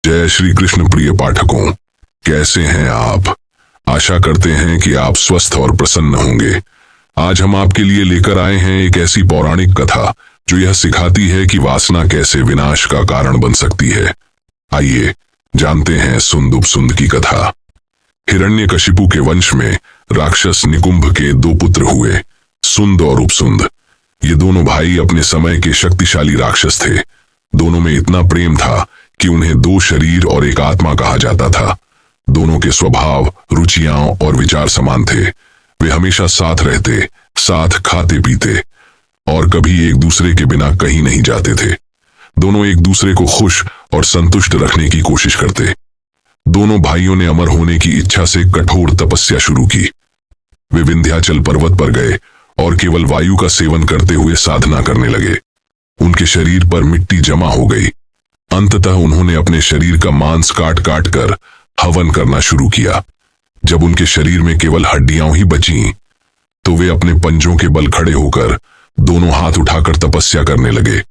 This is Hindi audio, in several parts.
जय श्री कृष्ण। प्रिय पाठकों, कैसे हैं आप? आशा करते हैं कि आप स्वस्थ और प्रसन्न होंगे। आज हम आपके लिए लेकर आए हैं एक ऐसी पौराणिक कथा जो यह सिखाती है कि वासना कैसे विनाश का कारण बन सकती है। आइए जानते हैं सुंद की कथा। हिरण्यकशिपु के वंश में राक्षस निकुंभ के दो पुत्र हुए, सुंद और उपसुंद। ये दोनों भाई अपने समय के शक्तिशाली राक्षस थे। दोनों में इतना प्रेम था कि उन्हें दो शरीर और एक आत्मा कहा जाता था। दोनों के स्वभाव, रुचियां और विचार समान थे। वे हमेशा साथ रहते, साथ खाते पीते और कभी एक दूसरे के बिना कहीं नहीं जाते थे। दोनों एक दूसरे को खुश और संतुष्ट रखने की कोशिश करते। दोनों भाइयों ने अमर होने की इच्छा से कठोर तपस्या शुरू की। वे विंध्याचल पर्वत पर गए और केवल वायु का सेवन करते हुए साधना करने लगे। उनके शरीर पर मिट्टी जमा हो गई। अंततः उन्होंने अपने शरीर का मांस काट काट कर हवन करना शुरू किया। जब उनके शरीर में केवल हड्डियां ही बचीं, तो वे अपने पंजों के बल खड़े होकर दोनों हाथ उठाकर तपस्या करने लगे।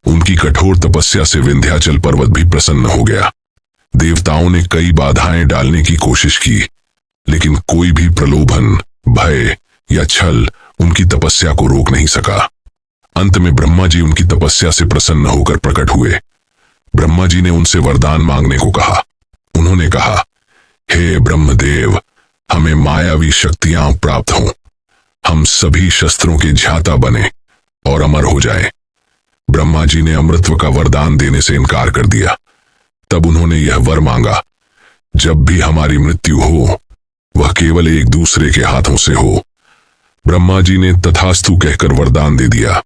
उनकी कठोर तपस्या से विंध्याचल पर्वत भी प्रसन्न हो गया। देवताओं ने कई बाधाएं डालने की कोशिश की, लेकिन कोई भी प्रलोभन, भय या छल उनकी तपस्या को रोक नहीं सका। अंत में ब्रह्मा जी उनकी तपस्या से प्रसन्न होकर प्रकट हुए। ब्रह्मा जी ने उनसे वरदान मांगने को कहा। उन्होंने कहा, हे ब्रह्मदेव, हमें मायावी शक्तियां प्राप्त हों। हम सभी शस्त्रों के ज्ञाता बने और अमर हो जाएं। ब्रह्मा जी ने अमृतत्व का वरदान देने से इनकार कर दिया। तब उन्होंने यह वर मांगा, जब भी हमारी मृत्यु हो, वह केवल एक दूसरे के हाथों से हो। ब्रह्मा जी ने तथास्तु कहकर वरदान दे दिया।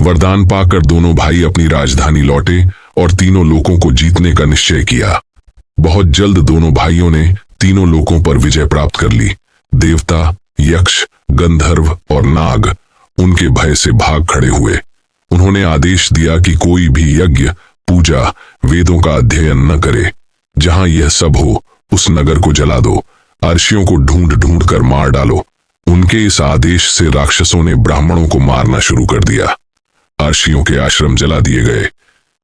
वरदान पाकर दोनों भाई अपनी राजधानी लौटे और तीनों लोकों को जीतने का निश्चय किया। बहुत जल्द दोनों भाइयों ने तीनों लोकों पर विजय प्राप्त कर ली। देवता, यक्ष, गंधर्व और नाग उनके भय से भाग खड़े हुए। उन्होंने आदेश दिया कि कोई भी यज्ञ, पूजा, वेदों का अध्ययन न करे। जहां यह सब हो, उस नगर को जला दो। अर्षियों को ढूंढ ढूंढ कर मार डालो। उनके इस आदेश से राक्षसों ने ब्राह्मणों को मारना शुरू कर दिया। अर्षियों के आश्रम जला दिए गए।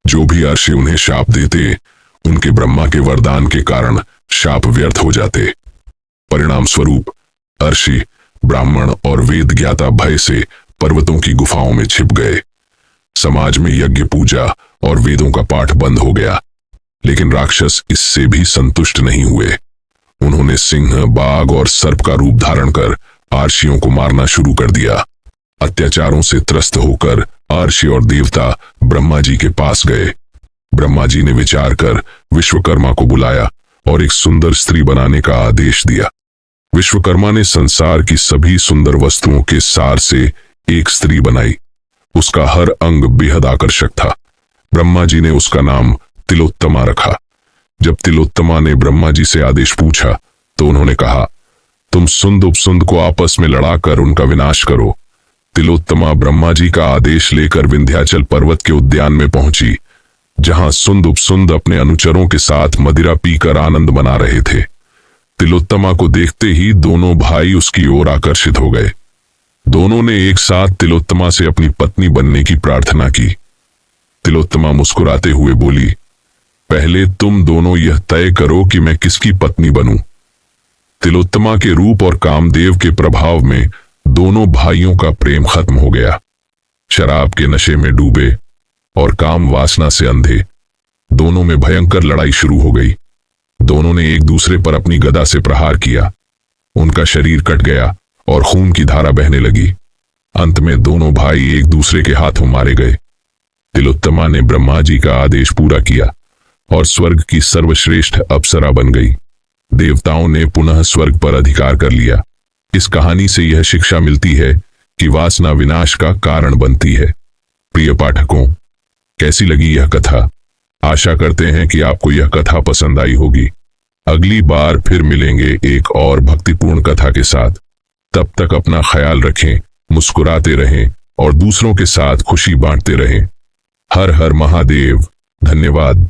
जो भी अर्षि उन्हें शाप देते, उनके ब्रह्मा के वरदान के कारण शाप व्यर्थ हो जाते। परिणाम स्वरूप अर्षि, ब्राह्मण और वेद ज्ञाता भय से पर्वतों की गुफाओं में छिप गए। समाज में यज्ञ, पूजा और वेदों का पाठ बंद हो गया। लेकिन राक्षस इससे भी संतुष्ट नहीं हुए। उन्होंने सिंह, बाघ और सर्प का रूप धारण कर अर्षियों को मारना शुरू कर दिया। अत्याचारों से त्रस्त होकर अर्षि और देवता ब्रह्मा जी के पास गए। ब्रह्मा जी ने विचार कर विश्वकर्मा को बुलाया और एक सुंदर स्त्री बनाने का आदेश दिया। विश्वकर्मा ने संसार की सभी सुंदर वस्तुओं के सार से एक स्त्री बनाई। उसका हर अंग बेहद आकर्षक था। ब्रह्मा जी ने उसका नाम तिलोत्तमा रखा। जब तिलोत्तमा ने ब्रह्मा जी से आदेश पूछा, तो उन्होंने कहा, तुम सुंद उपसुंद को आपस में लड़ाकर उनका विनाश करो। तिलोत्तमा ब्रह्मा जी का आदेश लेकर विंध्याचल पर्वत के उद्यान में पहुंची, जहां सुंद उपसुंद अपने अनुचरों के साथ मदिरा पीकर आनंद मना रहे थे। तिलोत्तमा को देखते ही दोनों भाई उसकी ओर आकर्षित हो गए। दोनों ने एक साथ तिलोत्तमा से अपनी पत्नी बनने की प्रार्थना की। तिलोत्तमा मुस्कुराते हुए बोली, पहले तुम दोनों यह तय करो कि मैं किसकी पत्नी बनूं। तिलोत्तमा के रूप और कामदेव के प्रभाव में दोनों भाइयों का प्रेम खत्म हो गया। शराब के नशे में डूबे और काम वासना से अंधे, दोनों में भयंकर लड़ाई शुरू हो गई। दोनों ने एक दूसरे पर अपनी गदा से प्रहार किया। उनका शरीर कट गया और खून की धारा बहने लगी। अंत में दोनों भाई एक दूसरे के हाथों मारे गए। तिलोत्तमा ने ब्रह्मा जी का आदेश पूरा किया और स्वर्ग की सर्वश्रेष्ठ अप्सरा बन गई। देवताओं ने पुनः स्वर्ग पर अधिकार कर लिया। इस कहानी से यह शिक्षा मिलती है कि वासना विनाश का कारण बनती है। प्रिय पाठकों, कैसी लगी यह कथा? आशा करते हैं कि आपको यह कथा पसंद आई होगी। अगली बार फिर मिलेंगे एक और भक्तिपूर्ण कथा के साथ। तब तक अपना ख्याल रखें, मुस्कुराते रहें और दूसरों के साथ खुशी बांटते रहें। हर हर महादेव। धन्यवाद।